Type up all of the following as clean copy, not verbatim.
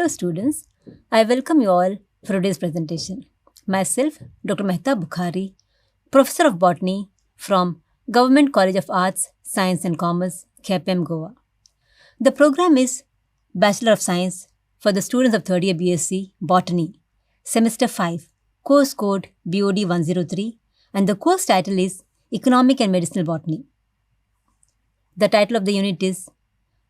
Hello students, I welcome you all for today's presentation. Myself, Dr. Mehta Bukhari, Professor of Botany from Government College of Arts, Science and Commerce, KPM Goa. The program is Bachelor of Science for the students of 3rd year BSc Botany, Semester 5, Course Code BOD 103, and the course title is Economic and Medicinal Botany. The title of the unit is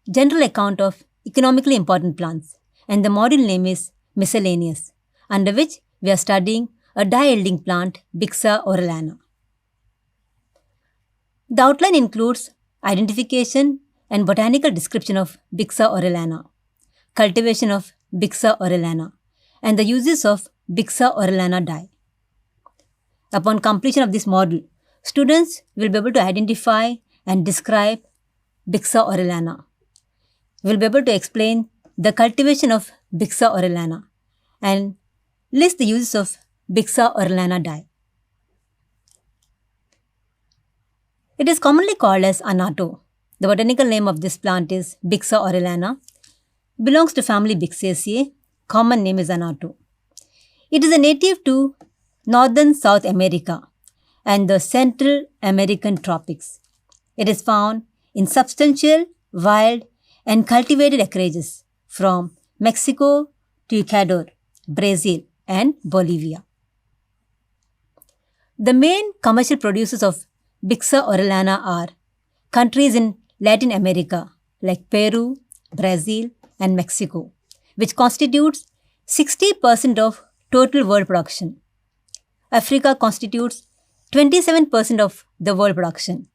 General Account of Economically Important Plants, and the module name is Miscellaneous, under which we are studying a dye-yielding plant, Bixa orellana. The outline includes identification and botanical description of Bixa orellana, cultivation of Bixa orellana, and the uses of Bixa orellana dye. Upon completion of this module, students will be able to identify and describe Bixa orellana. We'll be able to explain the cultivation of Bixa orellana and list the uses of Bixa orellana dye. It is commonly called as annatto. The botanical name of this plant is Bixa orellana. Belongs to family Bixaceae. Common name is annatto. It is a native to northern South America and the Central American tropics. It is found in substantial, wild, and cultivated acreages from Mexico to Ecuador, Brazil, and Bolivia. The main commercial producers of Bixa orellana are countries in Latin America like Peru, Brazil, and Mexico, which constitutes 60% of total world production. Africa constitutes 27% of the world production,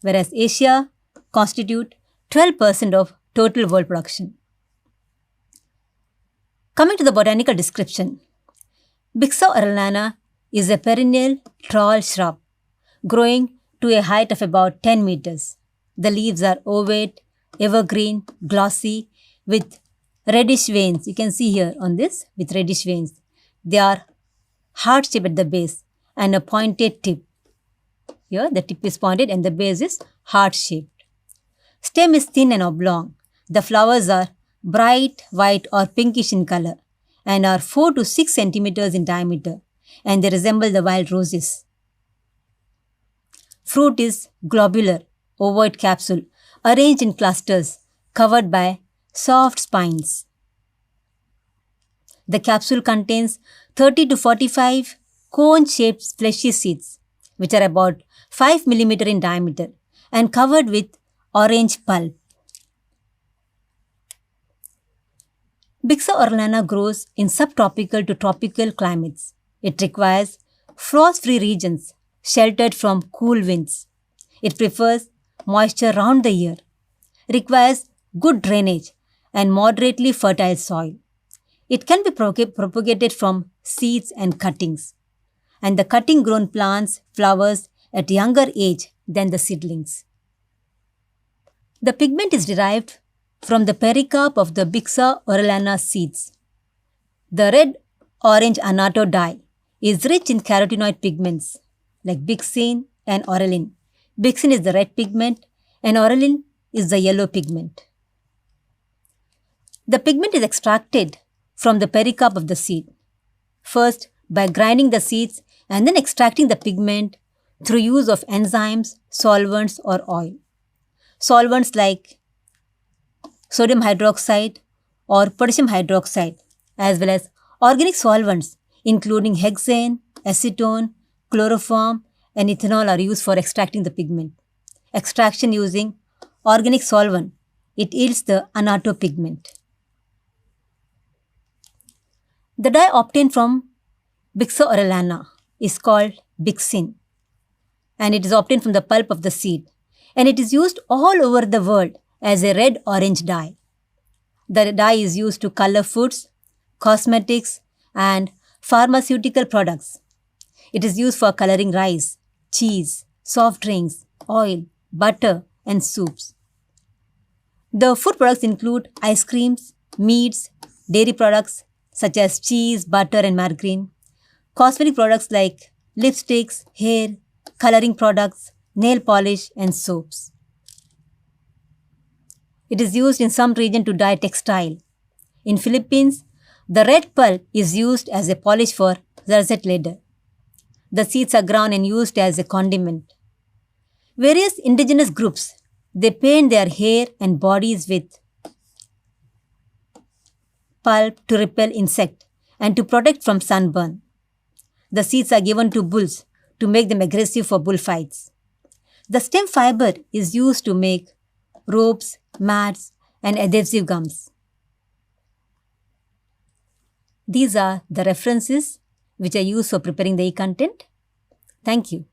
whereas Asia constitutes 12% of total world production. Coming to the botanical description, Bixa orellana is a perennial tall shrub growing to a height of about 10 meters. The leaves are ovate, evergreen, glossy, with reddish veins. You can see here on this with reddish veins. They are heart-shaped at the base and a pointed tip. Here the tip is pointed and the base is heart-shaped. Stem is thin and oblong. The flowers are bright white or pinkish in color and are 4 to 6 centimeters in diameter, and they resemble the wild roses. Fruit is globular, ovoid capsule arranged in clusters covered by soft spines. The capsule contains 30 to 45 cone-shaped fleshy seeds, which are about 5 mm in diameter and covered with orange pulp. Bixa orellana grows in subtropical to tropical climates. It requires frost-free regions sheltered from cool winds. It prefers moisture round the year, requires good drainage and moderately fertile soil. It can be propagated from seeds and cuttings, and the cutting grown plants flowers at younger age than the seedlings. The pigment is derived from the pericarp of the Bixa orellana seeds. The red-orange annatto dye is rich in carotenoid pigments like bixine and orelin. Bixine is the red pigment and orelin is the yellow pigment. The pigment is extracted from the pericarp of the seed, first by grinding the seeds and then extracting the pigment through use of enzymes, solvents or oil. Solvents like sodium hydroxide or potassium hydroxide, as well as organic solvents including hexane, acetone, chloroform, and ethanol are used for extracting the pigment. Extraction using organic solvent, it yields the annatto pigment. The dye obtained from Bixa orellana is called bixine, and it is obtained from the pulp of the seed, and it is used all over the world as a red-orange dye. The dye is used to color foods, cosmetics, and pharmaceutical products. It is used for coloring rice, cheese, soft drinks, oil, butter, and soups. The food products include ice creams, meats, dairy products such as cheese, butter, and margarine, cosmetic products like lipsticks, hair, coloring products, nail polish, and soaps. It is used in some region to dye textile. In Philippines, the red pulp is used as a polish for russet leather. The seeds are ground and used as a condiment. Various indigenous groups, they paint their hair and bodies with pulp to repel insect and to protect from sunburn. The seeds are given to bulls to make them aggressive for bullfights. The stem fiber is used to make ropes, mats, and adhesive gums. These are the references which I use for preparing the e-content. Thank you.